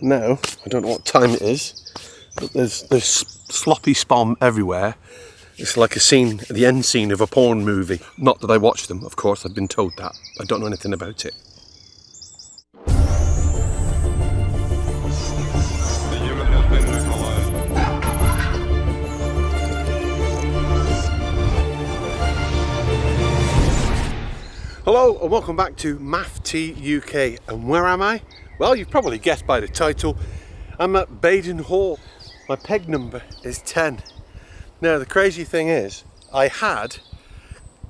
Now, I don't know what time it is, but there's sloppy spom everywhere. It's like a scene, the end scene of a porn movie. Not that I watch them, of course, I've been told that. I don't know anything about it. Hello and welcome back to Math Tea UK. And where am I? Well, you've probably guessed by the title. I'm at Baden Hall. My peg number is 10. Now the crazy thing is, I had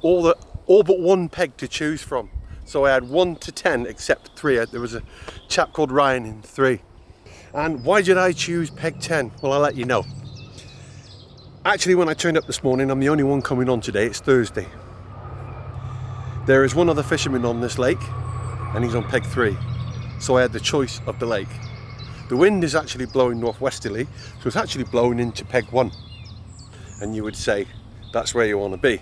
all but one peg to choose from. So I had 1 to 10 except 3. There was a chap called Ryan in 3. And why did I choose peg 10? Well, I'll let you know. Actually, when I turned up this morning, I'm the only one coming on today. It's Thursday. There is one other fisherman on this lake and he's on peg 3. So I had the choice of the lake. The wind is actually blowing northwesterly, so it's actually blowing into peg 1. And you would say that's where you want to be.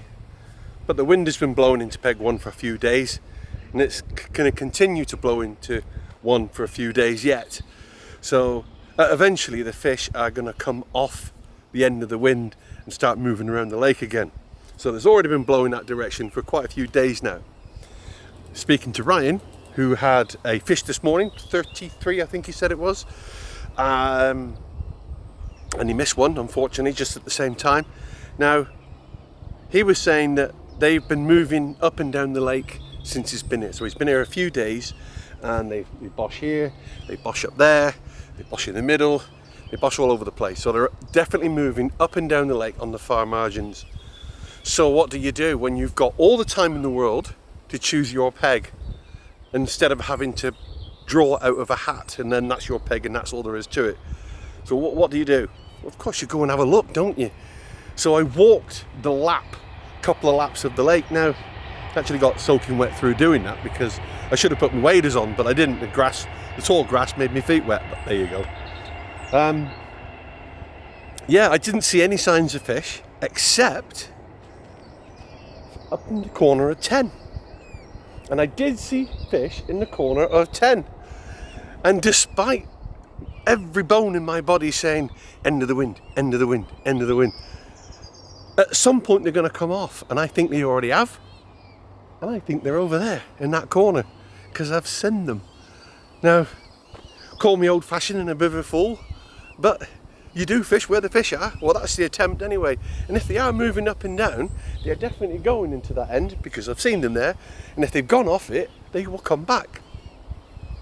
But the wind has been blowing into peg 1 for a few days and it's going to continue to blow into 1 for a few days yet. So eventually the fish are going to come off the end of the wind and start moving around the lake again. So there's already been blowing that direction for quite a few days now. Speaking to Ryan, who had a fish this morning, 33 I think he said it was, and he missed one unfortunately just at the same time. Now he was saying that they've been moving up and down the lake since he's been here. So he's been here a few days and they bosh here, they bosh up there, they bosh in the middle, they bosh all over the place. So they're definitely moving up and down the lake on the far margins. So what do you do when you've got all the time in the world to choose your peg, instead of having to draw out of a hat and then that's your peg and that's all there is to it? So what do you do? Well, of course you go and have a look, don't you? So I walked the couple of laps of the lake. Now I actually got soaking wet through doing that because I should have put my waders on, but I didn't. The tall grass made my feet wet, but there you go. Yeah, I didn't see any signs of fish except up in the corner of 10. And I did see fish in the corner of 10. And despite every bone in my body saying, end of the wind, end of the wind, end of the wind, at some point they're going to come off. And I think they already have. And I think they're over there in that corner because I've seen them. Now, call me old-fashioned and a bit of a fool, but you do fish where the fish are. Well, that's the attempt anyway. And if they are moving up and down, they're definitely going into that end because I've seen them there. And if they've gone off it, they will come back.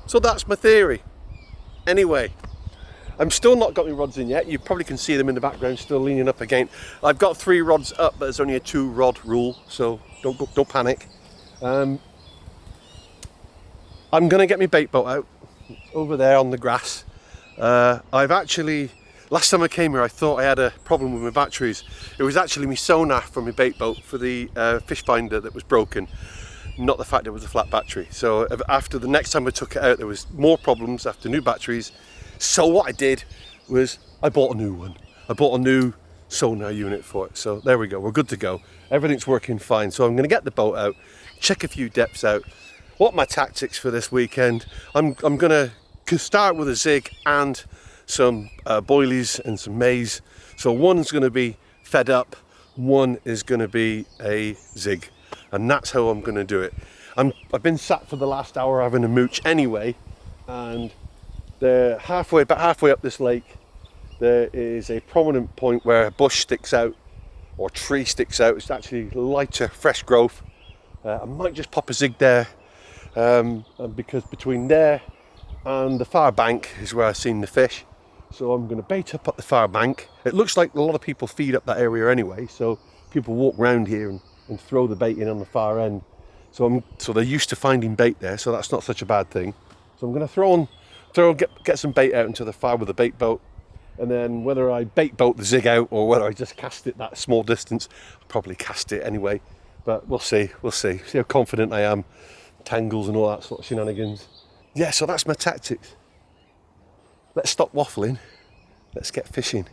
So that's my theory. Anyway, I'm still not got my rods in yet. You probably can see them in the background still leaning up again. I've got 3 rods up, but there's only a 2 rod rule, so don't panic. I'm going to get my bait boat out over there on the grass. I've actually, last time I came here I thought I had a problem with my batteries. It was actually my sonar from my bait boat for the fish finder that was broken, not the fact it was a flat battery. So after the next time I took it out there was more problems after new batteries. So what I did was I bought a new one. I bought a new sonar unit for it. So there we go, we're good to go. Everything's working fine. So I'm going to get the boat out, check a few depths out. What are my tactics for this weekend? I'm going to start with a zig and some boilies and some maize. So one's going to be fed up, one is going to be a zig, and that's how I'm going to do it. I've been sat for the last hour having a mooch anyway, and about halfway up this lake there is a prominent point where a bush sticks out or tree sticks out. It's actually lighter, fresh growth. I might just pop a zig there because between there and the far bank is where I've seen the fish. So I'm going to bait up at the far bank. It looks like a lot of people feed up that area anyway, so people walk around here and throw the bait in on the far end. So they're used to finding bait there, so that's not such a bad thing. So I'm going to get some bait out into the far with the bait boat, and then whether I bait boat the zig out or whether I just cast it that small distance, I'll probably cast it anyway. But we'll see. See how confident I am. Tangles and all that sort of shenanigans. Yeah, so that's my tactics. Let's stop waffling. Let's get fishing.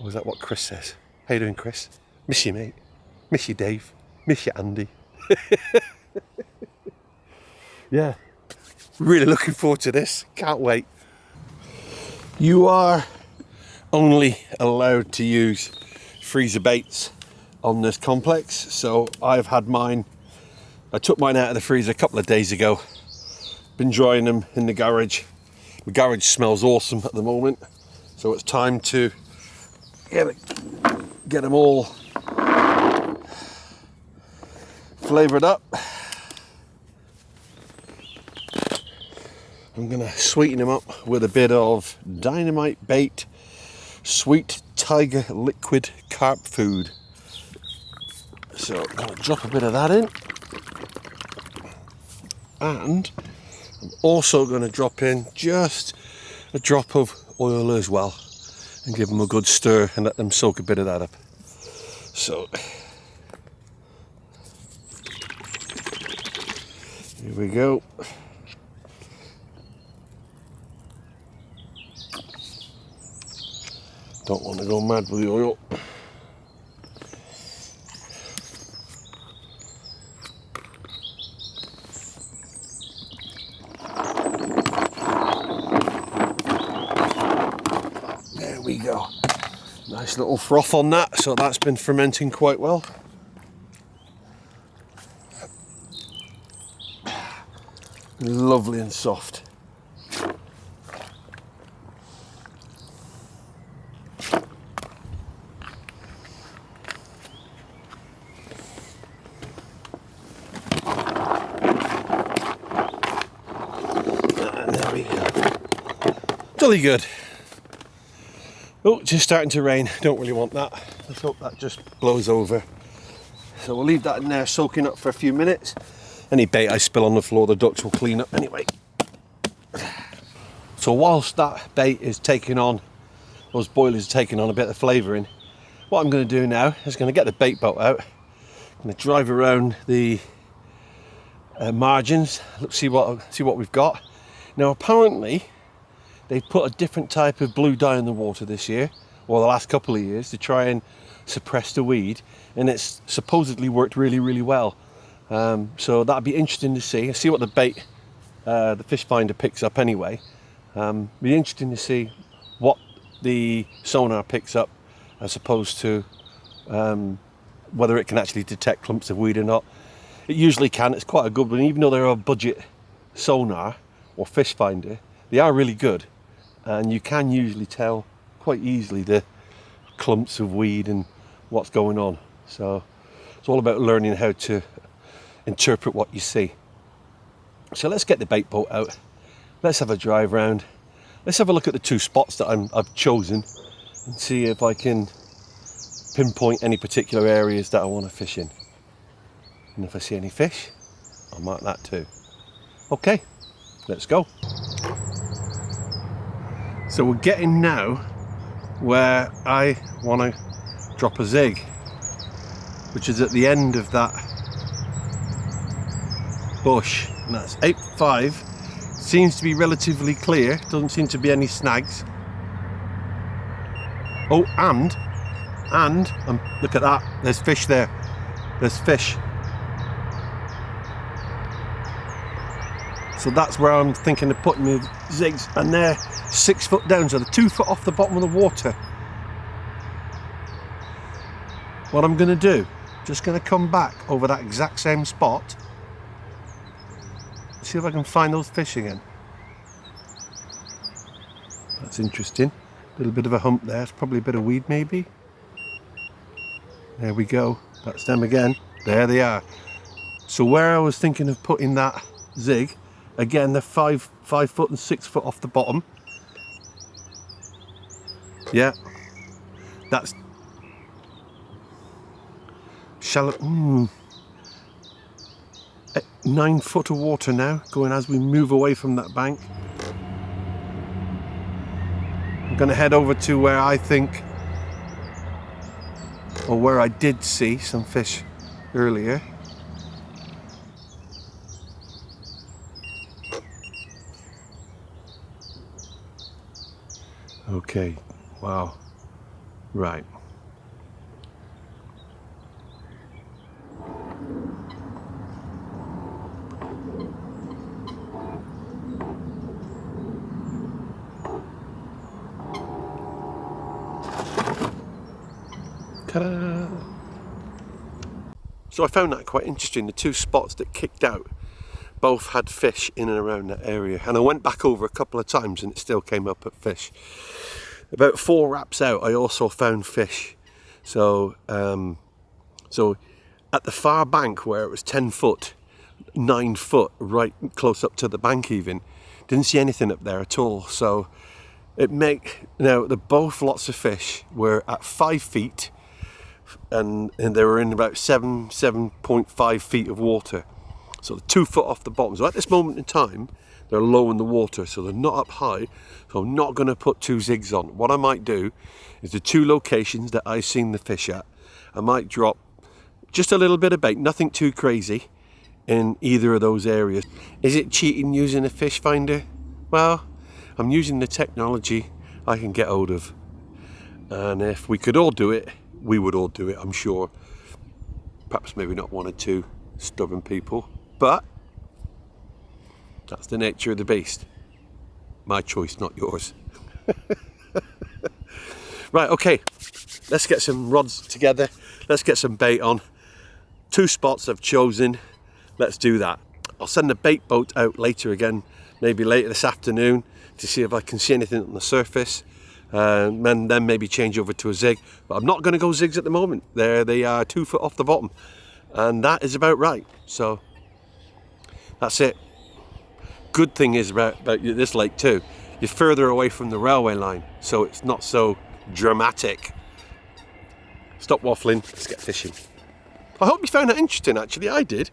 Or is that what Chris says? How you doing, Chris? Miss you, mate. Miss you, Dave. Miss you, Andy. Yeah, really looking forward to this. Can't wait. You are only allowed to use freezer baits on this complex, so I've had mine. I took mine out of the freezer a couple of days ago. Been drying them in the garage. The garage smells awesome at the moment, so it's time to get them all flavoured up. I'm gonna sweeten them up with a bit of Dynamite Bait Sweet Tiger Liquid Carp Food. So I'm gonna drop a bit of that in, and I'm also gonna drop in just a drop of oil as well, and give them a good stir and let them soak a bit of that up. So here we go. Don't want to go mad with the oil. There we go. Nice little froth on that, so that's been fermenting quite well. Lovely and soft. Jolly good. Oh, just starting to rain. Don't really want that. Let's hope that just blows over. So we'll leave that in there soaking up for a few minutes. Any bait I spill on the floor, the ducks will clean up anyway. So whilst that bait is taking on, those boilers are taking on a bit of flavouring, what I'm going to do now is going to get the bait boat out. I'm going to drive around the margins, see what we've got. Now apparently they've put a different type of blue dye in the water this year, or the last couple of years, to try and suppress the weed, and it's supposedly worked really, really well. So that'd be interesting to see what the bait, the fish finder picks up anyway. Be interesting to see what the sonar picks up, as opposed to whether it can actually detect clumps of weed or not. It usually can. It's quite a good one, even though they're a budget sonar or fish finder. They are really good, and you can usually tell quite easily the clumps of weed and what's going on. So it's all about learning how to interpret what you see. So let's get the bait boat out. Let's have a drive round. Let's have a look at the two spots that I've chosen and see if I can pinpoint any particular areas that I want to fish in. And if I see any fish, I'll mark that too. Okay, let's go. So we're getting now where I want to drop a zig, which is at the end of that bush, and that's 8.5. Seems to be relatively clear, doesn't seem to be any snags. Oh, and look at that, there's fish there. There's fish. So that's where I'm thinking of putting the zigs, and they're 6 foot down, so they're 2 foot off the bottom of the water. What I'm going to do, just going to come back over that exact same spot, see if I can find those fish again. That's interesting. A little bit of a hump there. It's probably a bit of weed maybe. There we go. That's them again. There they are. So where I was thinking of putting that zig, again they're 5 foot and 6 foot off the bottom. Yeah. That's shallow. 9 foot of water now, going as we move away from that bank. I'm going to head over to where I think, or where I did see some fish earlier. Okay, wow, right. Ta-da! So I found that quite interesting. The two spots that kicked out both had fish in and around that area, and I went back over a couple of times and it still came up at fish. About 4 wraps out I also found fish. So so at the far bank where it was 10 foot, 9 foot, right close up to the bank even, didn't see anything up there at all. So now the both lots of fish were at 5 feet and they were in about 7.5 feet of water. So they're 2 foot off the bottom. So at this moment in time, they're low in the water, so they're not up high. So I'm not going to put 2 zigs on. What I might do is the 2 locations that I've seen the fish at, I might drop just a little bit of bait, nothing too crazy, in either of those areas. Is it cheating using a fish finder? Well, I'm using the technology I can get hold of. And if we could all do it, we would all do it, I'm sure. Perhaps maybe not 1 or 2 stubborn people, but that's the nature of the beast. My choice, not yours. Right, okay, let's get some rods together. Let's get some bait on. 2 spots I've chosen. Let's do that. I'll send the bait boat out later again, maybe later this afternoon, to see if I can see anything on the surface. And then maybe change over to a zig. But I'm not going to go zigs at the moment. They are 2 foot off the bottom. And that is about right. So that's it. Good thing is about this lake too, you're further away from the railway line, so it's not so dramatic. Stop waffling, let's get fishing. I hope you found that interesting. Actually, I did,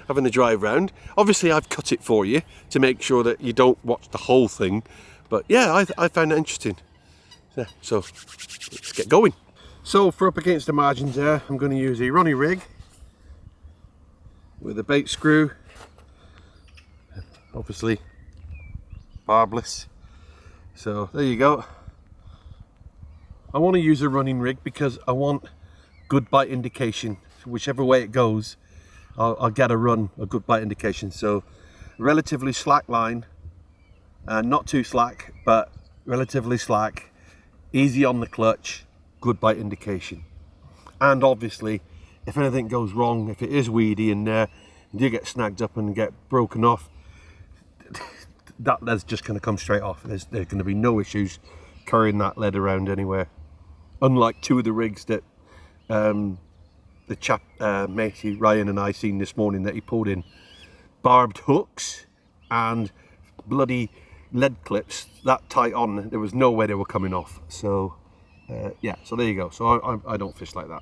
having a drive round. Obviously I've cut it for you to make sure that you don't watch the whole thing, but yeah, I found it interesting. Yeah, so let's get going. So for up against the margins there, I'm going to use a Ronnie rig with a bait screw, obviously barbless. So there you go. I want to use a running rig because I want good bite indication. Whichever way it goes, I'll get a good bite indication. So relatively slack line, not too slack, but relatively slack, easy on the clutch, good bite indication. And obviously, if anything goes wrong, if it is weedy in there, and you get snagged up and get broken off, that lead's just going to come straight off. There's going to be no issues carrying that lead around anywhere. Unlike 2 of the rigs that the chap, matey Ryan and I seen this morning, that he pulled in barbed hooks and bloody lead clips that tight on, there was no way they were coming off. So yeah, so there you go. So I don't fish like that.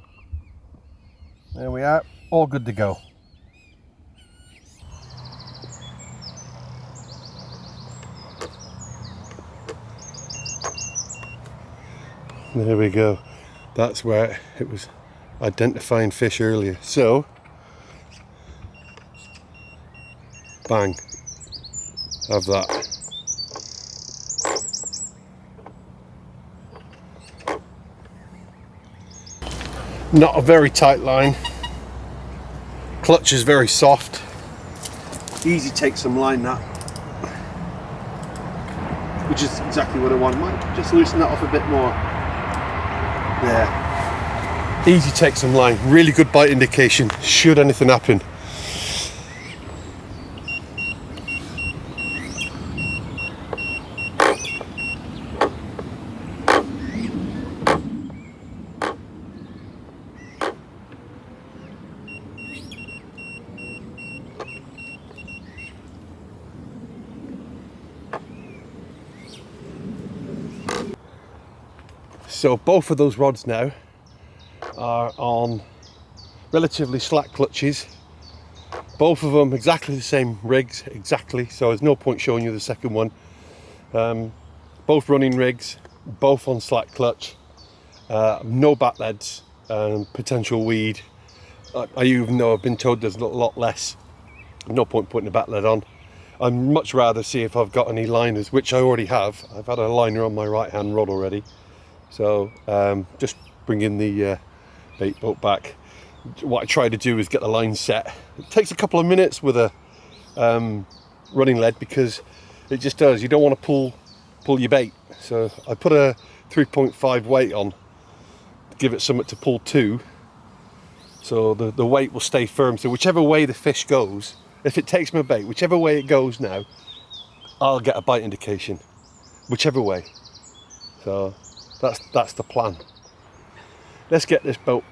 There we are, all good to go. There we go. That's where it was identifying fish earlier. So, bang, have that. Not a very tight line. Clutch is very soft. Easy take some line that. Which is exactly what I want. Might just loosen that off a bit more. Yeah. Easy take some line. Really good bite indication. Should anything happen. So both of those rods now are on relatively slack clutches. Both of them exactly the same rigs, exactly. So there's no point showing you the second one. Both running rigs, both on slack clutch. No bat leads, potential weed. I even though I've been told there's a lot less. No point putting a bat lead on. I'd much rather see if I've got any liners, which I already have. I've had a liner on my right hand rod already. So just bringing the bait boat back. What I try to do is get the line set. It takes a couple of minutes with a running lead because it just does. You don't want to pull your bait. So I put a 3.5 weight on, give it something to pull to, so the weight will stay firm. So whichever way the fish goes, if it takes my bait, whichever way it goes now, I'll get a bite indication, whichever way. So that's the plan. Let's get this boat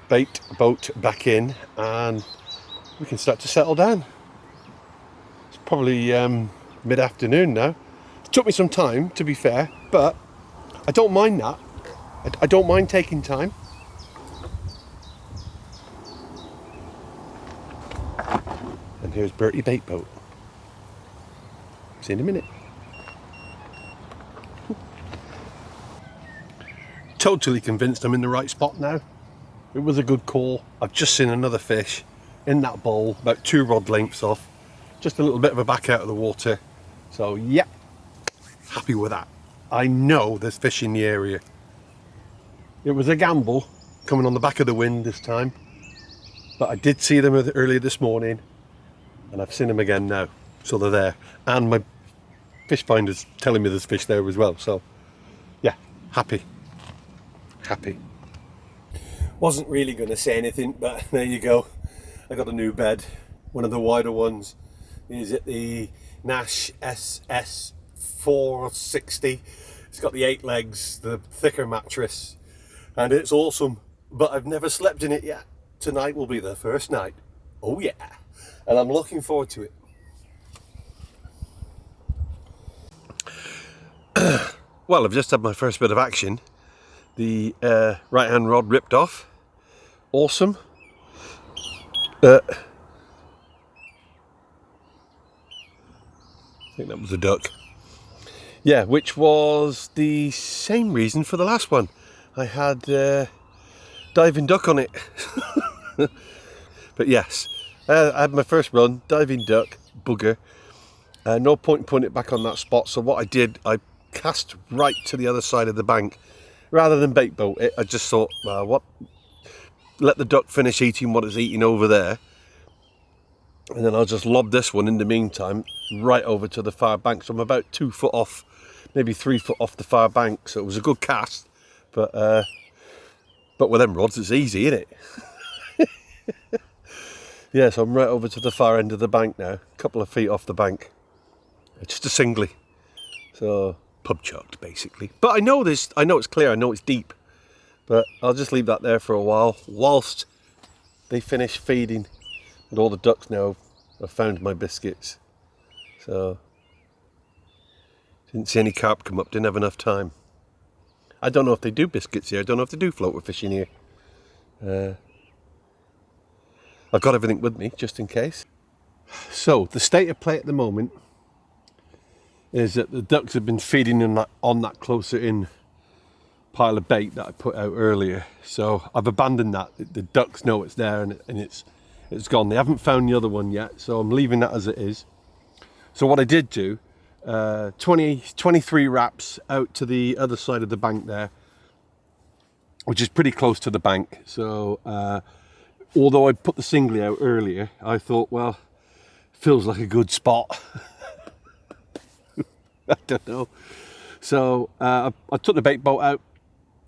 back in, and we can start to settle down. It's probably mid-afternoon now. It took me some time, to be fair, but I don't mind that. I don't mind taking time. And here's Bertie Bait Boat. See you in a minute. Totally convinced I'm in the right spot now. It was a good call. I've just seen another fish in that bowl, about 2 rod lengths off. Just a little bit of a back out of the water. So yeah, happy with that. I know there's fish in the area. It was a gamble coming on the back of the wind this time, but I did see them earlier this morning, and I've seen them again now. So they're there, and my fish finder's telling me there's fish there as well. So yeah, happy. Wasn't really going to say anything, but there you go. I got a new bed, one of the wider ones. Is it the Nash SS 460? It's got the 8 legs, the thicker mattress, and it's awesome. But I've never slept in it yet. Tonight will be the first night. Oh yeah, and I'm looking forward to it. Well, I've just had my first bit of action. The right hand rod ripped off. Awesome. I think that was a duck. Yeah, which was the same reason for the last one. I had diving duck on it. But yes, I had my first run, diving duck, bugger. No point in putting it back on that spot. So what I did, I cast right to the other side of the bank. Rather than bait boat it, I just thought, well, what? Let the duck finish eating what it's eating over there, and then I'll just lob this one in the meantime right over to the far bank. So I'm about 2 foot off, maybe 3 foot off the far bank. So it was a good cast, but with them rods it's easy, isn't it? Yeah, so I'm right over to the far end of the bank now, a couple of feet off the bank. Just a singly, so pub chucked basically. But I know it's clear, I know it's deep, but I'll just leave that there for a while whilst they finish feeding. And all the ducks now have found my biscuits. So didn't see any carp come up, didn't have enough time. I don't know if they do biscuits here, I don't know if they do floater fishing here. I've got everything with me just in case. So the state of play at the moment is that the ducks have been feeding on that closer in pile of bait that I put out earlier. So I've abandoned that. The ducks know it's there and it's gone. They haven't found the other one yet, so I'm leaving that as it is. So what I did do, 23 wraps out to the other side of the bank there, which is pretty close to the bank. So although I put the singly out earlier, I thought, well, feels like a good spot. I don't know. So I took the bait boat out,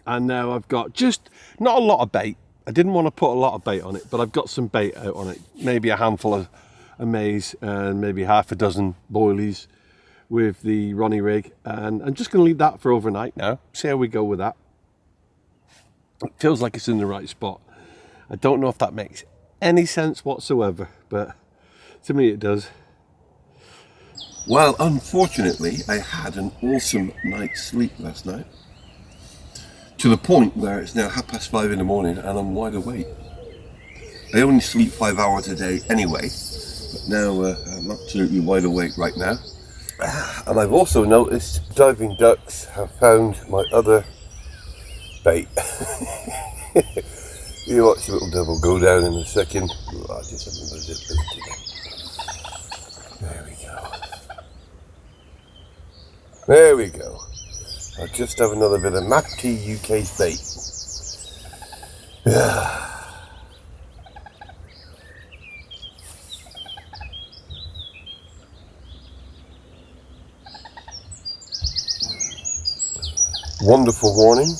and now I've got just not a lot of bait. I didn't want to put a lot of bait on it, but I've got some bait out on it. Maybe a handful of maize and maybe half a dozen boilies with the Ronnie rig. And I'm just going to leave that for overnight now. See how we go with that. It feels like it's in the right spot. I don't know if that makes any sense whatsoever, but to me it does. Well, unfortunately, I had an awesome night's sleep last night. To the point where it's now 5:30 in the morning and I'm wide awake. I only sleep 5 hours a day anyway, but now I'm absolutely wide awake right now. And I've also noticed diving ducks have found my other bait. You watch the little devil go down in a second. Oh, there we go. There we go. I'll just have another bit of Mac T UK's bait. Yeah. Wonderful morning.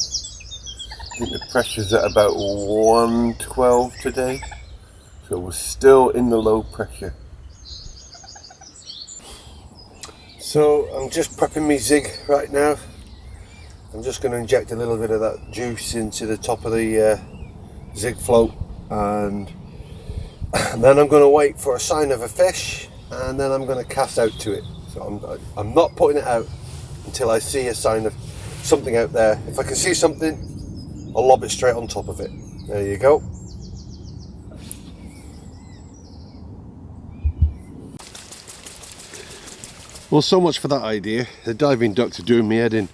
I think the pressure's at about 112 today, so we're still in the low pressure. So I'm just prepping my zig right now. I'm just going to inject a little bit of that juice into the top of the zig float, and then I'm going to wait for a sign of a fish, and then I'm going to cast out to it. So I'm not putting it out until I see a sign of something out there. If I can see something, I'll lob it straight on top of it. There you go. Well, so much for that idea. The diving ducks are doing me head in.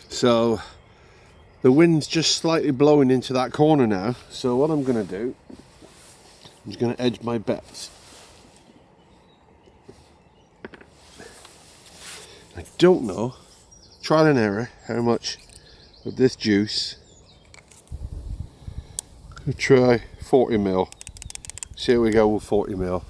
So the wind's just slightly blowing into that corner now. So what I'm going to do, I'm just going to edge my bets. I don't know, trial and error, how much of this juice. We'll try 40 ml. See how we go with 40 ml.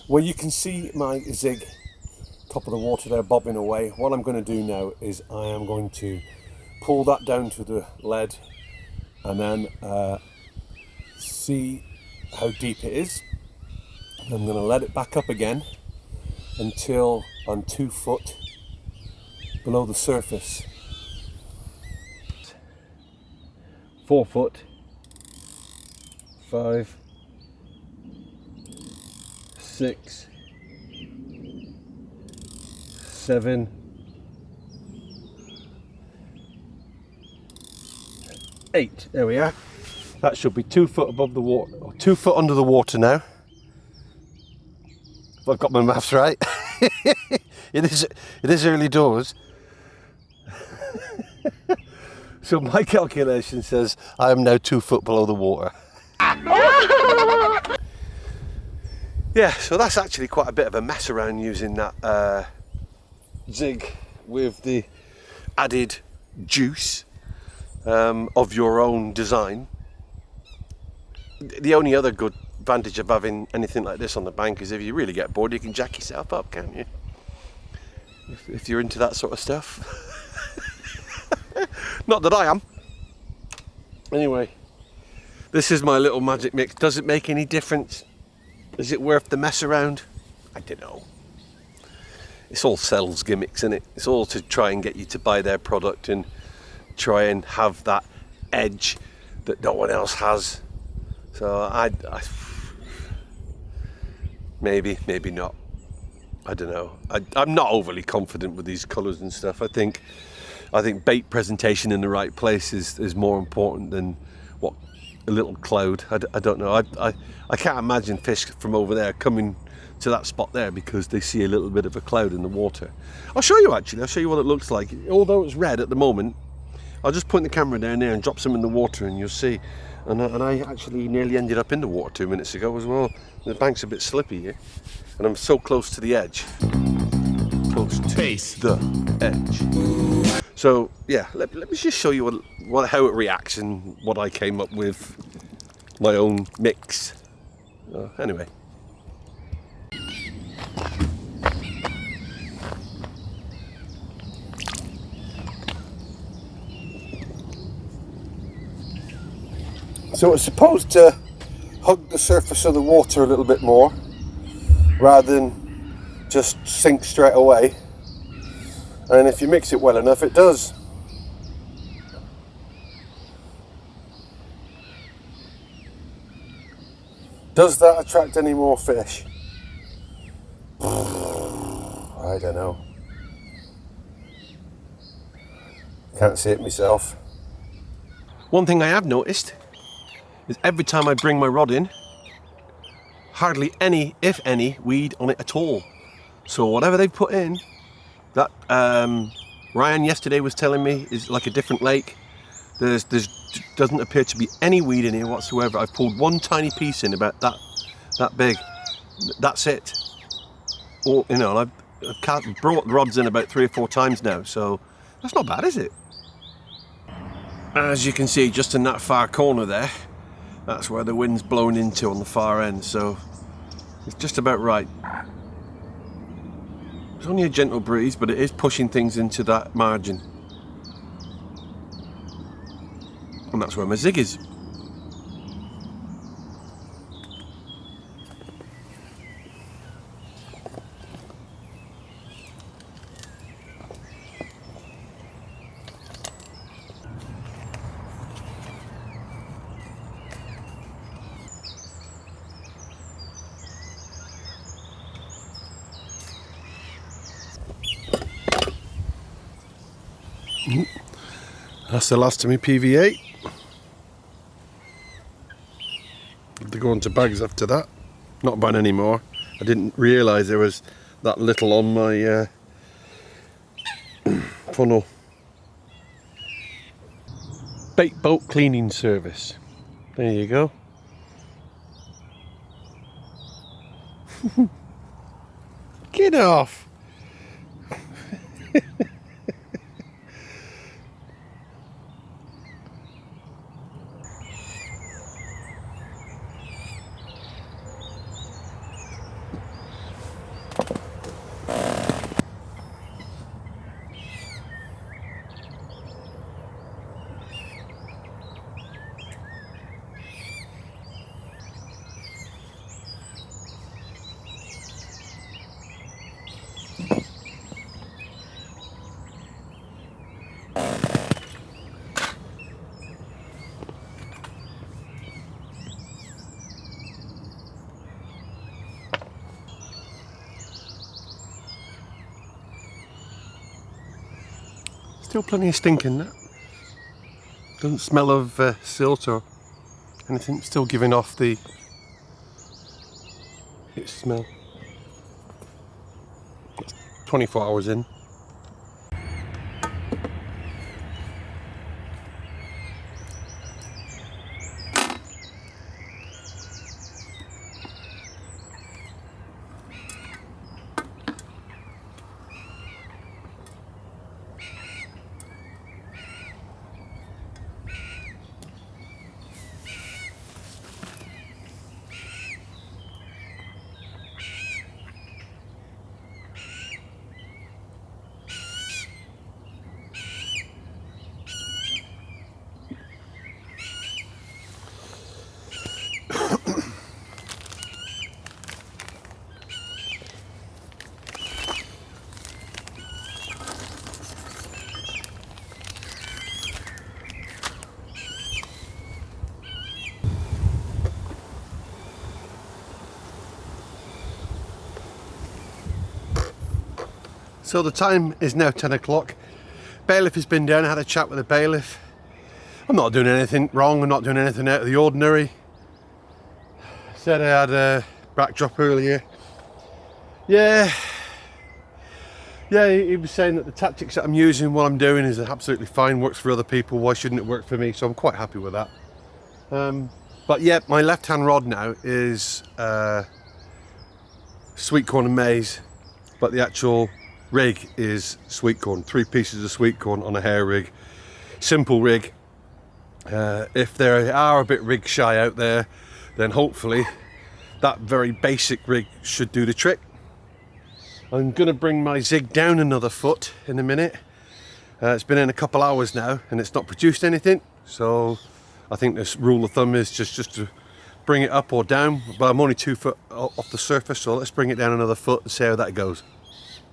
Well, you can see my zig top of the water there bobbing away. What I'm going to do now is I am going to pull that down to the lead and then see how deep it is. I'm going to let it back up again until I'm 2 foot below the surface. 4 foot, 5, 6, 7, 8. There we are. That should be 2 foot above the water, or 2 foot under the water now. If I've got my maths right. It is early doors. So my calculation says I am now 2 foot below the water. Yeah, so that's actually quite a bit of a mess around using that zig with the added juice of your own design. The only other good advantage of having anything like this on the bank is if you really get bored, you can jack yourself up, can't you? If you're into that sort of stuff. Not that I am. Anyway, this is my little magic mix. Does it make any difference? Is it worth the mess around? I don't know. It's all sales gimmicks, isn't it? It's all to try and get you to buy their product and try and have that edge that no one else has. So I maybe not. I don't know. I'm not overly confident with these colours and stuff. I think bait presentation in the right place is more important than what a little cloud. I don't know. I can't imagine fish from over there coming to that spot there because they see a little bit of a cloud in the water. I'll show you actually. I'll show you what it looks like. Although it's red at the moment, I'll just point the camera down there and drop some in the water and you'll see. And I actually nearly ended up in the water 2 minutes ago as well. The bank's a bit slippy here. And I'm so close to the edge. Close to the edge. So yeah, let me just show you how it reacts and what I came up with, my own mix. Anyway. So it's supposed to hug the surface of the water a little bit more rather than just sink straight away. And if you mix it well enough, it does. Does that attract any more fish? I don't know. Can't see it myself. One thing I have noticed is every time I bring my rod in, hardly any, if any, weed on it at all. So whatever they put in, that Ryan yesterday was telling me is like a different lake. There's doesn't appear to be any weed in here whatsoever. I've pulled one tiny piece in about that big. That's it. Or, you know, and I've brought rods in about 3 or 4 times now, so that's not bad, is it? As you can see, just in that far corner there, that's where the wind's blowing into on the far end, so it's just about right. It's only a gentle breeze, but it is pushing things into that margin. And that's where my zig is. That's the last of my PV8. They go into bags after that. Not buying any more. I didn't realise there was that little on my funnel. Bait boat cleaning service. There you go. Get off! Still plenty of stink in that. Doesn't smell of silt or anything. Still giving off its smell. It's 24 hours in. So the time is now 10 o'clock. Bailiff has been down. I had a chat with the bailiff. I'm not doing anything wrong. I'm not doing anything out of the ordinary. Said I had a backdrop earlier. Yeah, he was saying that the tactics that I'm using, what I'm doing is absolutely fine, works for other people. Why shouldn't it work for me? So I'm quite happy with that. But yeah, my left-hand rod now is sweet corn and maize, but the actual rig is sweet corn. 3 pieces of sweet corn on a hair rig. Simple rig. If there are a bit rig shy out there, then hopefully that very basic rig should do the trick. I'm going to bring my zig down another foot in a minute. It's been in a couple hours now and it's not produced anything, so I think this rule of thumb is just to bring it up or down, but I'm only 2 foot off the surface, so let's bring it down another foot and see how that goes.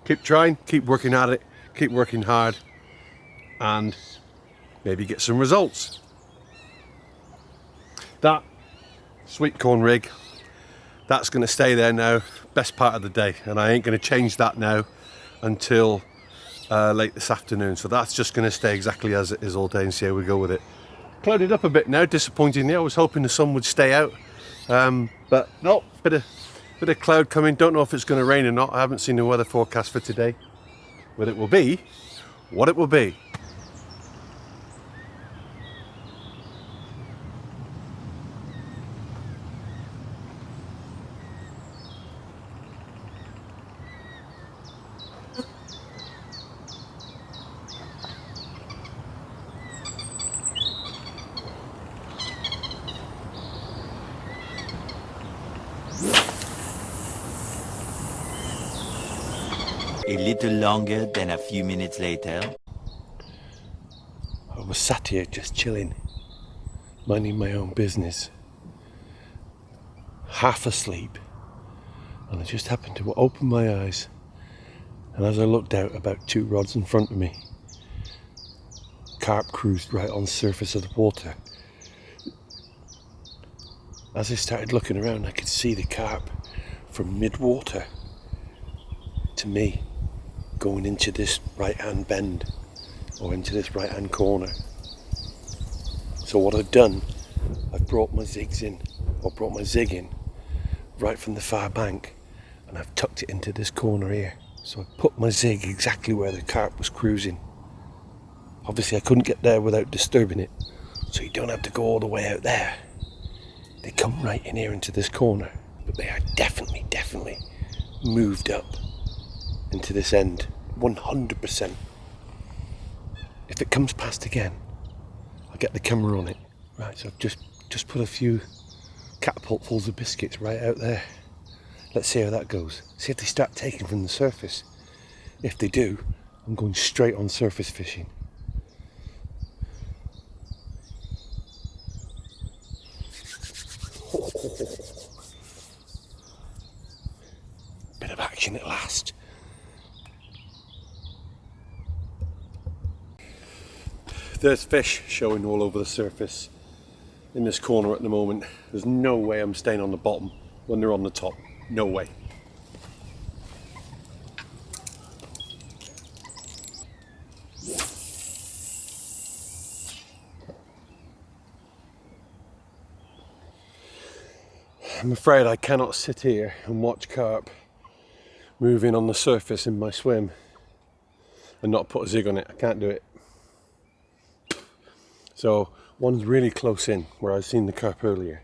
Keep trying, keep working at it, keep working hard, and maybe get some results. That sweet corn rig, that's going to stay there now, best part of the day, and I ain't going to change that now until late this afternoon. So that's just going to stay exactly as it is all day and see how we go with it. Clouded up a bit now, disappointingly. I was hoping the sun would stay out, but no, bit of Bit of cloud coming, don't know if it's going to rain or not. I haven't seen the weather forecast for today. But it will be what it will be. A little longer than a few minutes later. I was sat here just chilling, minding my own business, half asleep, and I just happened to open my eyes, and as I looked out about 2 rods in front of me, carp cruised right on the surface of the water. As I started looking around, I could see the carp from mid-water to me going into this right-hand bend or into this right-hand corner. So what I've done, I've brought my zigs in, or brought my zig in right from the far bank, and I've tucked it into this corner here. So I put my zig exactly where the carp was cruising. Obviously I couldn't get there without disturbing it, so you don't have to go all the way out there. They come right in here into this corner, but they are definitely moved up into this end, 100%. If it comes past again, I'll get the camera on it. Right, so I've just put a few catapultfuls of biscuits right out there. Let's see how that goes. See if they start taking from the surface. If they do, I'm going straight on surface fishing. Bit of action at last. There's fish showing all over the surface in this corner at the moment. There's no way I'm staying on the bottom when they're on the top. No way. I'm afraid I cannot sit here and watch carp moving on the surface in my swim and not put a zig on it. I can't do it. So one's really close in where I've seen the carp earlier,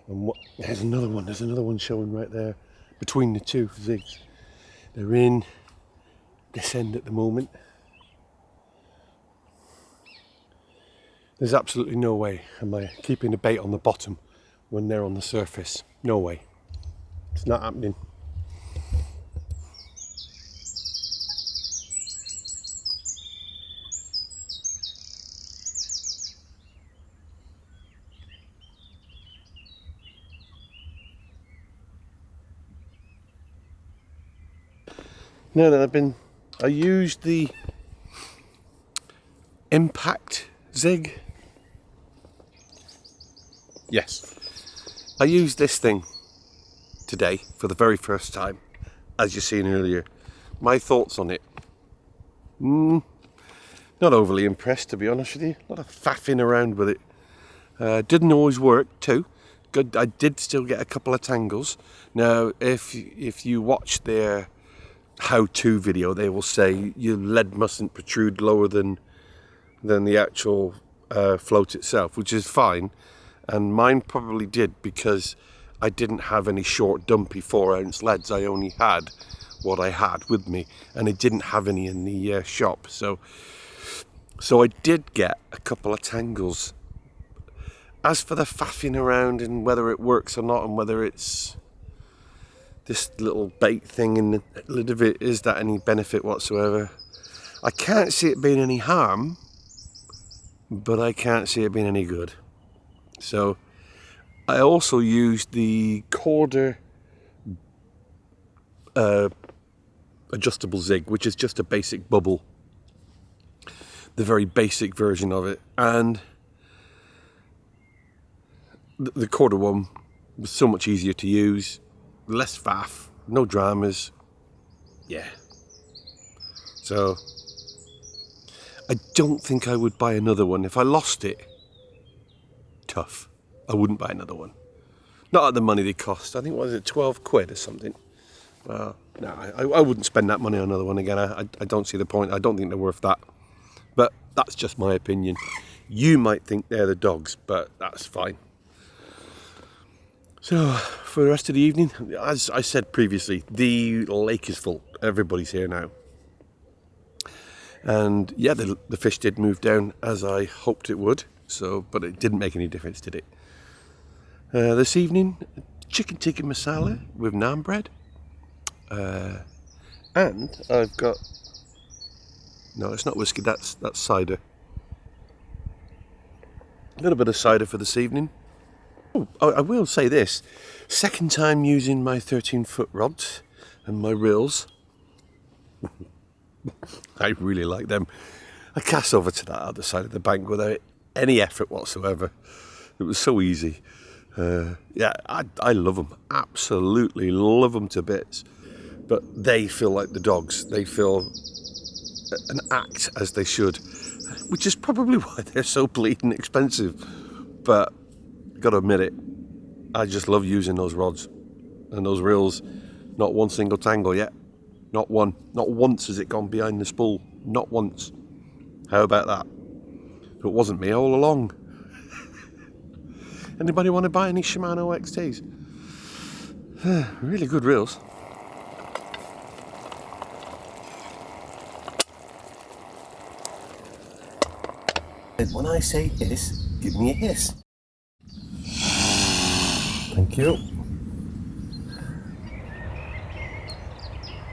and there's another one showing right there between the 2 zigs. They're in this end at the moment. There's absolutely no way am I keeping the bait on the bottom when they're on the surface. No way. It's not happening. No, I used the impact zig. Yes, I used this thing today for the very first time, as you've seen earlier. My thoughts on it, not overly impressed, to be honest with you. A lot of faffing around with it. Didn't always work too. Good, I did still get a couple of tangles. Now, if you watch their how-to video, they will say your lead mustn't protrude lower than the actual float itself, which is fine, and mine probably did because I didn't have any short dumpy 4-ounce leads. I only had what I had with me, and I didn't have any in the shop, so I did get a couple of tangles. As for the faffing around and whether it works or not, and whether it's this little bait thing in the lid of it, is that any benefit whatsoever? I can't see it being any harm, but I can't see it being any good. So I also used the Corder adjustable zig, which is just a basic bubble, the very basic version of it, and the Corder one was so much easier to use, less faff, no dramas. Yeah. So I don't think I would buy another one. If I lost it, tough. I wouldn't buy another one. Not at the money they cost. I think, what is it, 12 quid or something? No, I wouldn't spend that money on another one again. I don't see the point. I don't think they're worth that. But that's just my opinion. You might think they're the dogs, but that's fine. So, for the rest of the evening, as I said previously, the lake is full. Everybody's here now. And yeah, the fish did move down as I hoped it would. So, but it didn't make any difference, did it? This evening, chicken tikka masala with naan bread. And I've got... No, it's not whiskey, that's cider. A little bit of cider for this evening. Oh, I will say this. Second time using my 13-foot rods and my reels. I really like them. I cast over to that other side of the bank without any effort whatsoever. It was so easy. Yeah, I love them. Absolutely love them to bits. But they feel like the dogs. They feel and act as they should, which is probably why they're so bleeding expensive. But gotta admit it, I just love using those rods and those reels. Not one single tangle yet. Not one. Not once has it gone behind the spool. Not once. How about that? It wasn't me all along. Anybody want to buy any Shimano XTs? Really good reels. And when I say hiss, give me a hiss. Thank you.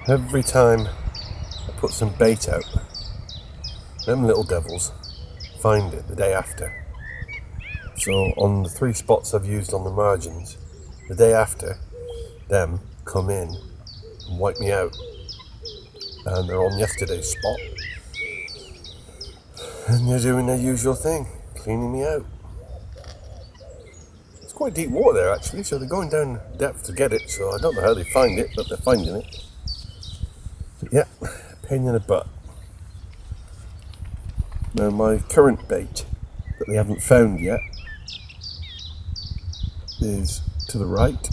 Every time I put some bait out, them little devils find it the day after. So on the 3 spots I've used on the margins, the day after, them come in and wipe me out. And they're on yesterday's spot. And they're doing their usual thing, cleaning me out. It's quite deep water there actually, so they're going down depth to get it, so I don't know how they find it, but they're finding it. But yeah, pain in the butt. Now my current bait that they haven't found yet is to the right,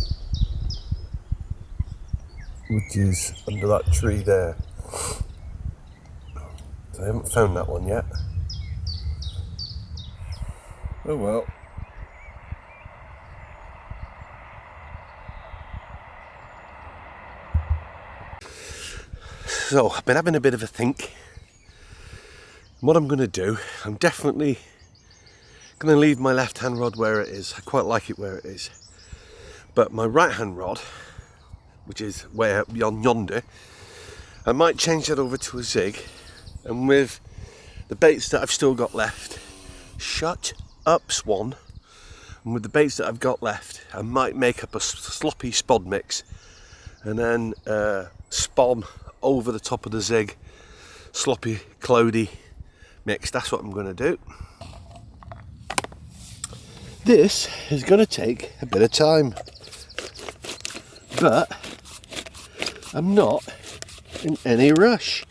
which is under that tree there. So I haven't found that one yet. Oh well. So I've been having a bit of a think. What I'm going to do, I'm definitely going to leave my left hand rod where it is. I quite like it where it is. But my right hand rod, which is way up beyond yonder, I might change that over to a zig. And with the baits that I've still got left, shut up Swan. And with the baits that I've got left, I might make up a sloppy spod mix. And then spawn over the top of the zig, sloppy, cloudy mix. That's what I'm going to do. This is going to take a bit of time, but I'm not in any rush.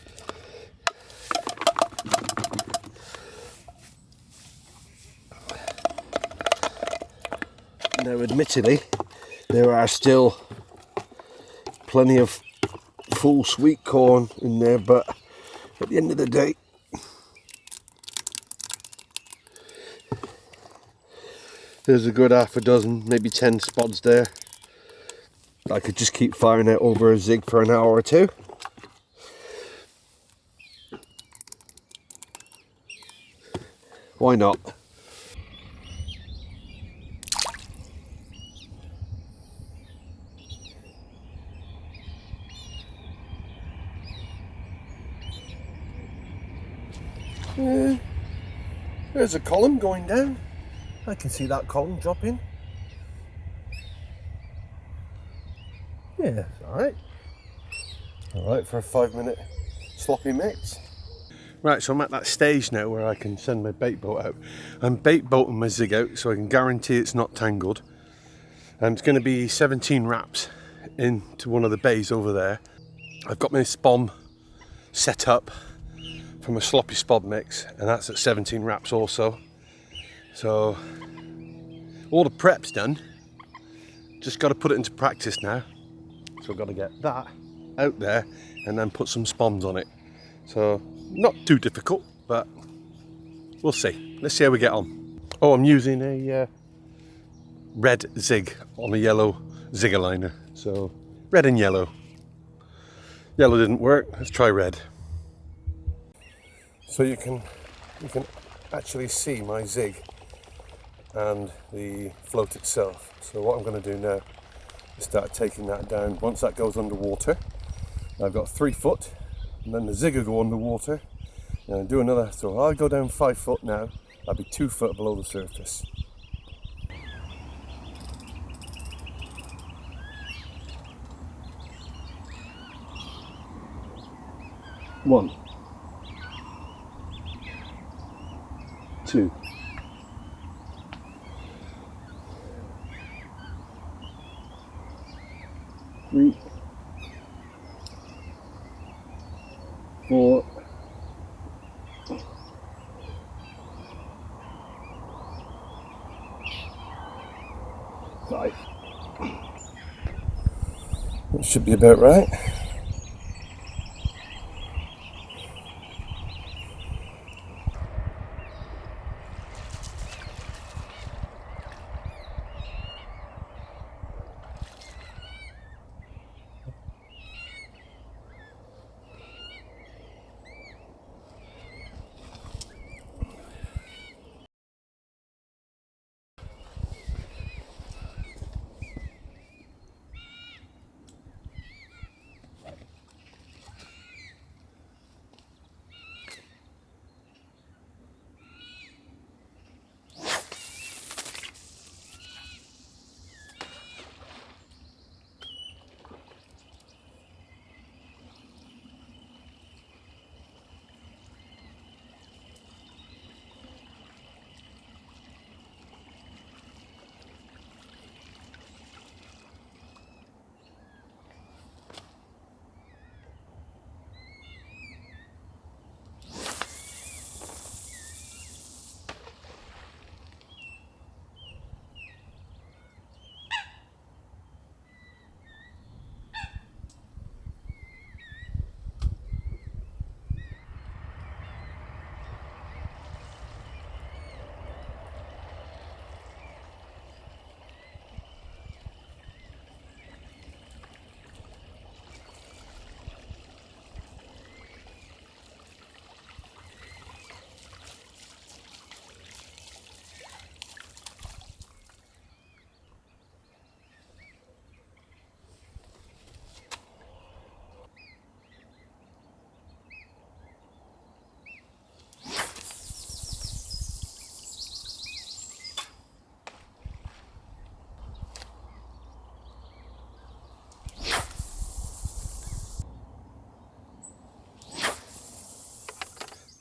Now admittedly, there are still plenty of full sweet corn in there, but at the end of the day, there's a good half a dozen, maybe 10 spods there. I could just keep firing out over a zig for an hour or two. Why not? There's a column going down. I can see that column dropping. Yeah, alright. Alright for a 5-minute sloppy mix. Right, so I'm at that stage now where I can send my bait boat out. I'm bait boating my zig out so I can guarantee it's not tangled. And it's going to be 17 wraps into one of the bays over there. I've got my spawn set up from a sloppy spod mix, and that's at 17 wraps also. So all the prep's done. just got to put it into practice now. So I've got to get that out there and then put some spons on it. So not too difficult, but we'll see. Let's see how we get on. Oh, I'm using a red zig on a yellow zigger liner. So red and yellow. Yellow didn't work, let's try red. So you can actually see my zig and the float itself. So what I'm going to do now is start taking that down. Once that goes underwater, I've got 3 foot, and then the zig will go underwater, and I'll do another. So I'll go down 5 foot now. I'll be 2 foot below the surface. One, 2, 3, 4, 5. That should be about right.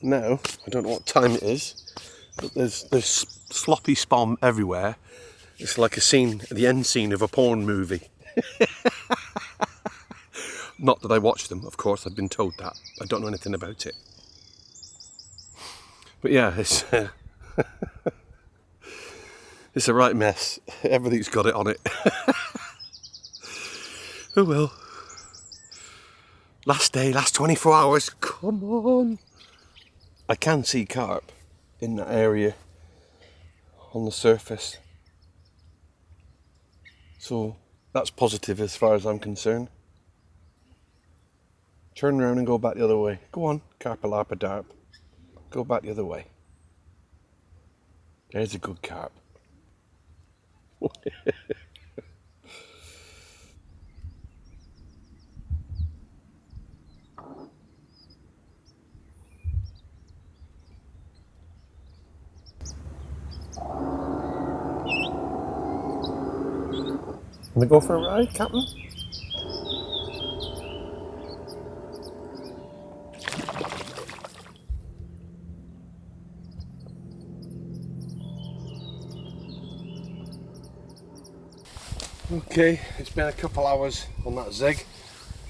Now, I don't know what time it is, but there's sloppy spom everywhere. It's like a scene, the end scene of a porn movie. Not that I watch them, of course, I've been told that. I don't know anything about it. But yeah, it's it's a right mess. Everything's got it on it. Oh well. Last day, last 24 hours, come on. I can see carp in that area on the surface. So that's positive as far as I'm concerned. Turn around and go back the other way. Go on, carp-a-larp-a-darp. Go back the other way. There's a good carp. Wanna go for a ride, Captain? Okay, it's been a couple hours on that zig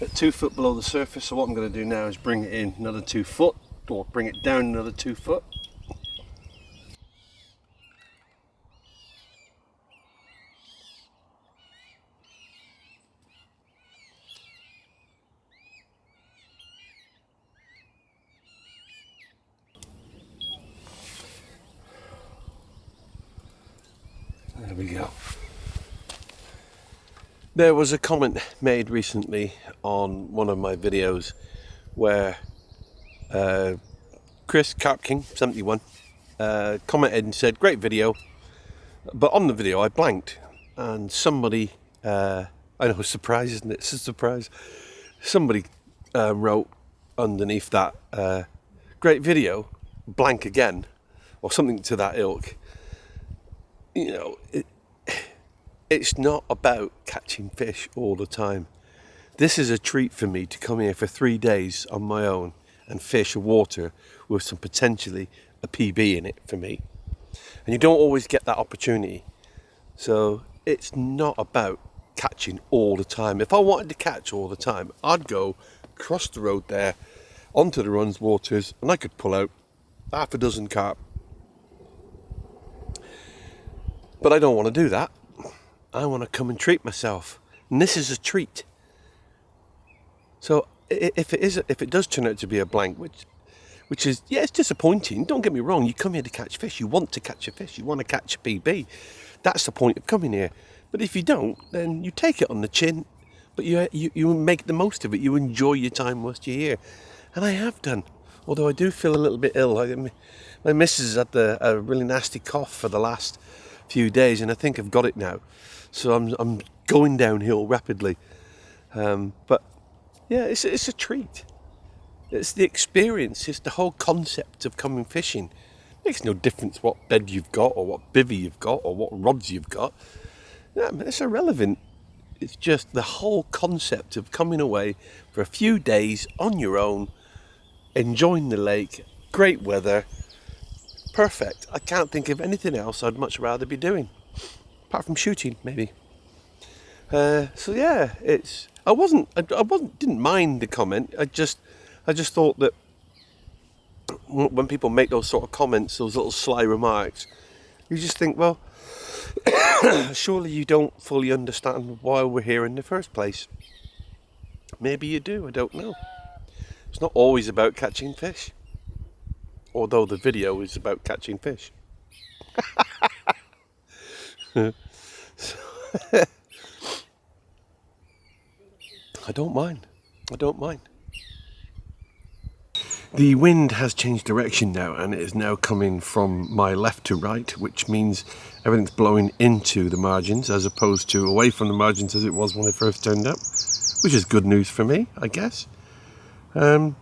at 2 foot below the surface, so what I'm going to do now is bring it in another 2 foot, or bring it down another 2 foot. we go. There was a comment made recently on one of my videos where Chris Carp King 71 commented and said, great video, but on the video I blanked, and somebody, I know, surprise, isn't it? It's a surprise. Somebody wrote underneath that, great video, blank again, or something to that ilk. You know, it's not about catching fish all the time. This is a treat for me to come here for 3 days on my own and fish a water with some potentially a PB in it for me. And you don't always get that opportunity. So it's not about catching all the time. If I wanted to catch all the time, I'd go across the road there onto the runs waters and I could pull out half a dozen carp. But I don't want to do that. I want to come and treat myself, and this is a treat. So if it does turn out to be a blank, which is, yeah, it's disappointing. Don't get me wrong. You come here to catch fish. You want to catch a fish. You want to catch a PB. That's the point of coming here. But if you don't, then you take it on the chin. But you make the most of it. You enjoy your time whilst you're here, and I have done. Although I do feel a little bit ill. My missus had a really nasty cough for the last few days, and I think I've got it now. So I'm going downhill rapidly, but yeah, it's a treat. It's the experience. It's the whole concept of coming fishing. It makes no difference what bed you've got, or what bivvy you've got, or what rods you've got. Yeah, it's irrelevant. It's just the whole concept of coming away for a few days on your own, enjoying the lake, great weather, perfect. I can't think of anything else I'd much rather be doing. Apart from shooting, maybe. So yeah, I didn't mind the comment. I just thought that when people make those sort of comments, those little sly remarks, you just think, well, surely you don't fully understand why we're here in the first place. Maybe you do. I don't know. It's not always about catching fish, although the video is about catching fish. I don't mind. The wind has changed direction now, and it is now coming from my left to right, which means everything's blowing into the margins as opposed to away from the margins as it was when I first turned up, which is good news for me, I guess. Yeah,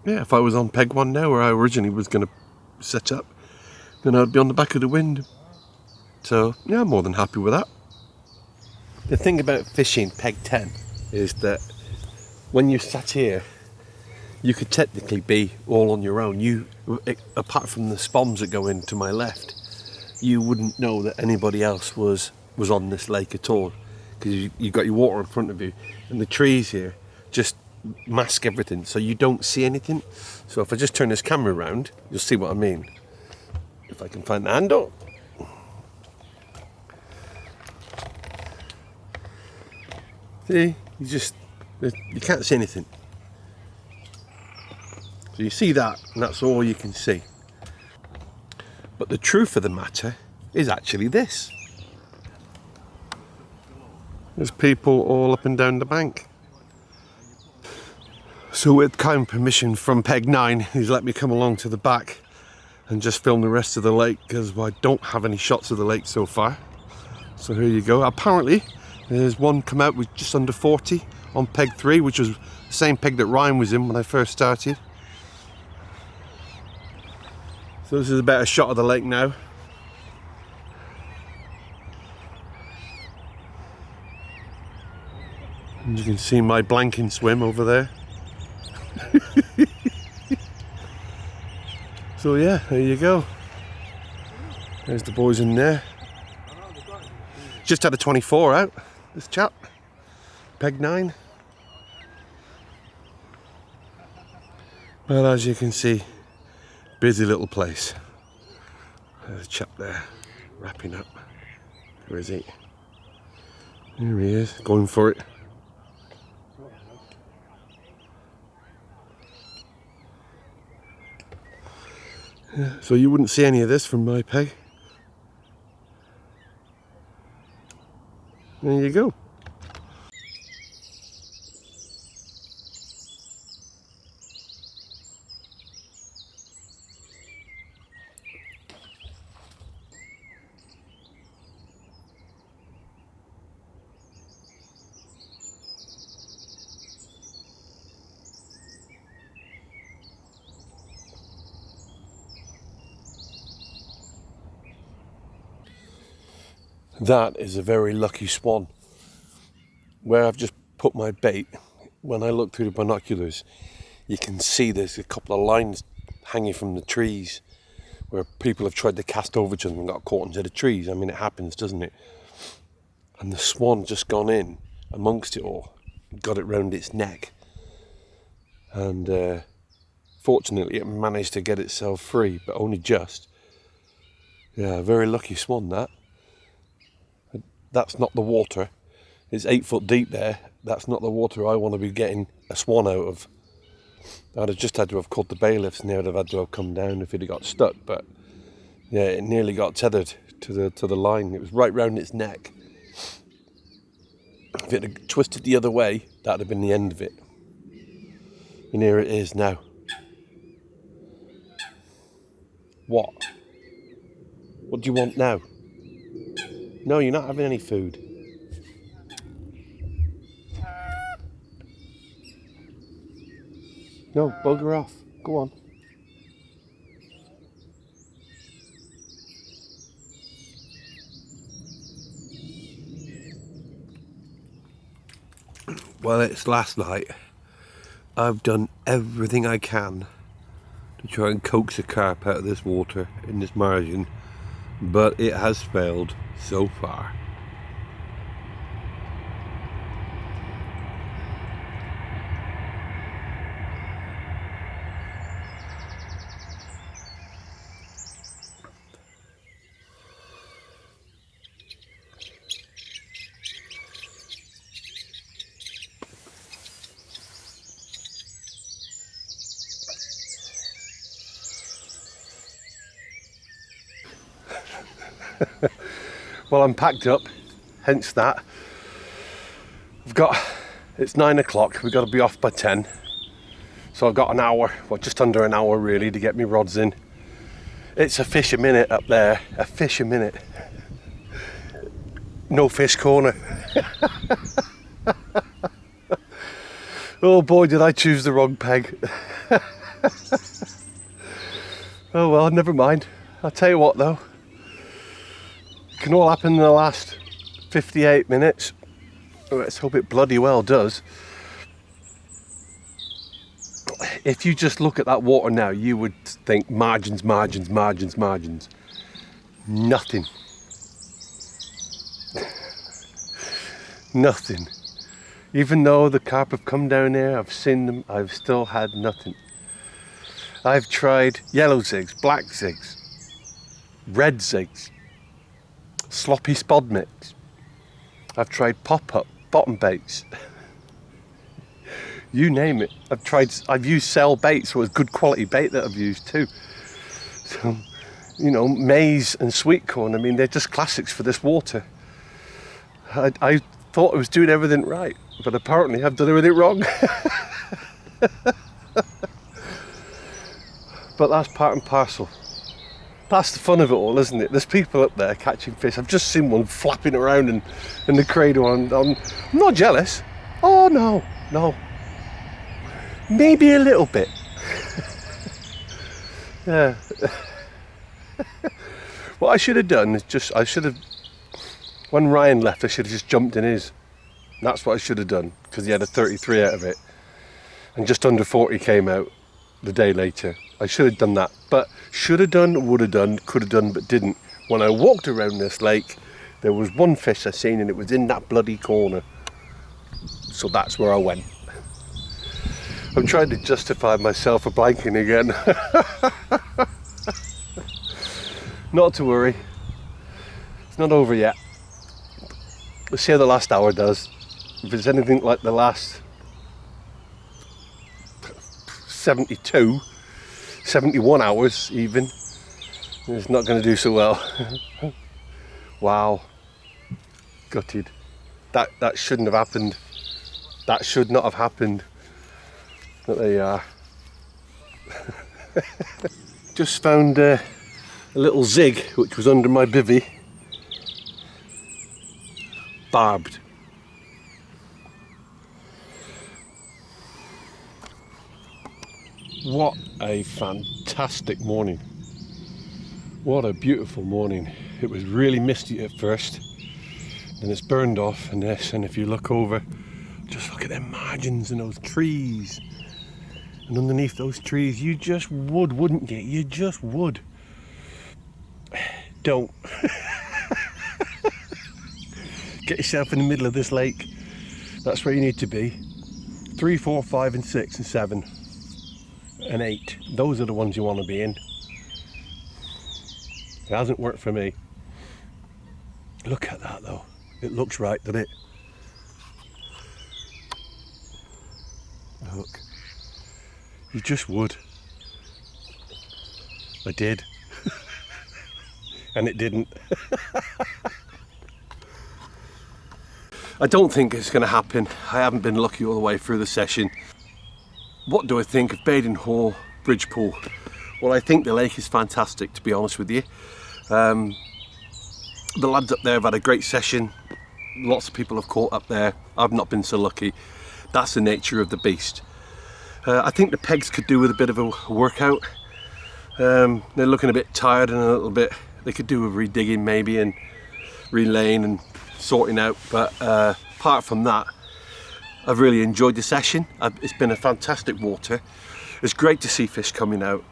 if I was on peg 1 now, where I originally was going to set up, then I'd be on the back of the wind. So yeah, I'm more than happy with that. The thing about fishing peg 10 is that when you sat here, you could technically be all on your own. You, apart from the spoms that go into my left, you wouldn't know that anybody else was on this lake at all, because you've got your water in front of you, and the trees here just mask everything, so you don't see anything. So if I just turn this camera around, you'll see what I mean. If I can find the handle. See, you can't see anything. So you see that, and that's all you can see. But the truth of the matter is actually this. There's people all up and down the bank. So with kind permission from Peg 9, he's let me come along to the back and just film the rest of the lake, because I don't have any shots of the lake so far. So here you go. Apparently there's one come out with just under 40 on peg 3, which was the same peg that Ryan was in when I first started. So this is a better shot of the lake now. And you can see my blanking swim over there. So yeah, there you go. There's the boys in there. Just had a 24 out, this chap. Peg 9. Well, as you can see, busy little place. There's a chap there, wrapping up. Where is he? There he is, going for it. Yeah, so you wouldn't see any of this from my peg. There you go. That is a very lucky swan. Where I've just put my bait, when I look through the binoculars, you can see there's a couple of lines hanging from the trees where people have tried to cast over to them and got caught into the trees. I mean, it happens, doesn't it? And the swan just gone in amongst it all, got it round its neck. And fortunately, it managed to get itself free, but only just. Yeah, a very lucky swan, that. That's not the water. It's 8 foot deep there. That's not the water I want to be getting a swan out of. I'd have just had to have caught the bailiffs and they would have had to have come down if it had got stuck. But yeah, it nearly got tethered to the line. It was right round its neck. If it had twisted the other way, that would have been the end of it. And here it is now. What? What do you want now? No, you're not having any food. No, bugger off. Go on. Well, it's last night. I've done everything I can to try and coax a carp out of this water in this margin, but it has failed so far. Well, I'm packed up, hence that. It's 9 o'clock, we've got to be off by 10. So I've got an hour, well just under an hour really, to get me rods in. It's a fish a minute up there, a fish a minute. No fish corner. Oh boy, did I choose the wrong peg. Oh well, never mind. I'll tell you what though. It can all happen in the last 58 minutes. Let's hope it bloody well does. If you just look at that water now, you would think margins, margins, margins, margins. Nothing. Nothing. Even though the carp have come down there, I've seen them, I've still had nothing. I've tried yellow zigs, black zigs, red zigs, sloppy spod mix. I've tried pop-up, bottom baits. You name it. I've used cell bait, so it's good quality bait that I've used too. So, you know, maize and sweet corn, I mean, they're just classics for this water. I thought I was doing everything right, but apparently I've done everything wrong. But that's part and parcel. That's the fun of it all, isn't it? There's people up there catching fish. I've just seen one flapping around in the cradle. I'm not jealous. Oh no, no. Maybe a little bit. Yeah. What I should have done is when Ryan left, I should have just jumped in his. That's what I should have done, because he had a 33 out of it. And just under 40 came out the day later. I should have done that. But should have done, would have done, could have done, but didn't. When I walked around this lake, there was one fish I seen and it was in that bloody corner. So that's where I went. I'm trying to justify myself for blanking again. Not to worry. It's not over yet. Let's see how the last hour does. If it's anything like the last 72, 71 hours even, it's not going to do so well. Wow. Gutted. That shouldn't have happened. That should not have happened. But there you are. Just found a little zig which was under my bivvy. Barbed. What a fantastic morning. What a beautiful morning. It was really misty at first, then it's burned off, and if you look over, just look at them margins and those trees. And underneath those trees, you just would, wouldn't you? You just would. Don't. Get yourself in the middle of this lake. That's where you need to be. 3, 4, 5 and 6 and 7 and 8. Those are the ones you want to be in. It hasn't worked for me. Look at that though. It looks right, doesn't it? Look. You just would. I did. And it didn't. I don't think it's going to happen. I haven't been lucky all the way through the session. What do I think of Baden Hall Bridge Pool? Well, I think the lake is fantastic, to be honest with you. The lads up there have had a great session. Lots of people have caught up there. I've not been so lucky. That's the nature of the beast. I think the pegs could do with a bit of a workout. They're looking a bit tired and a little bit, they could do with redigging maybe and relaying and sorting out, but apart from that, I've really enjoyed the session. It's been a fantastic water. It's great to see fish coming out.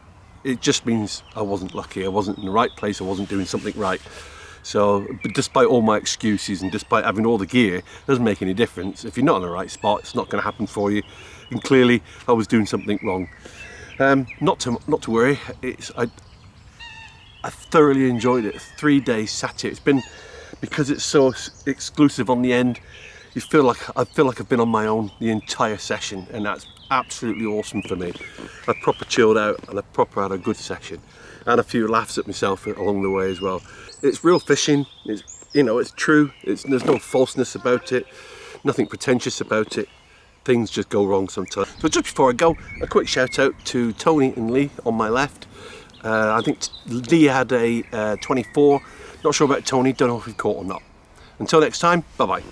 It just means I wasn't lucky. I wasn't in the right place. I wasn't doing something right. So, but despite all my excuses and despite having all the gear, it doesn't make any difference. If you're not in the right spot, it's not going to happen for you. And clearly, I was doing something wrong. Not to worry. I thoroughly enjoyed it. 3 days sat here. It's been, because it's so exclusive on the end, I feel like I've been on my own the entire session, and that's absolutely awesome for me. I proper chilled out and I proper had a good session, and a few laughs at myself along the way as well. It's real fishing. It's, you know, it's true. There's no falseness about it, nothing pretentious about it. Things just go wrong sometimes. So just before I go, a quick shout out to Tony and Lee on my left. I think Lee had a 24. Not sure about Tony, don't know if he caught or not. Until next time, bye bye.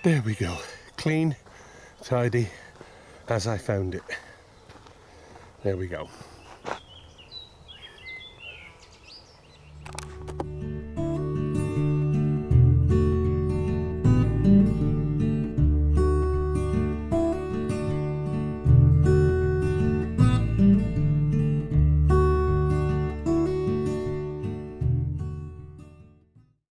There we go. Clean, tidy, as I found it. There we go.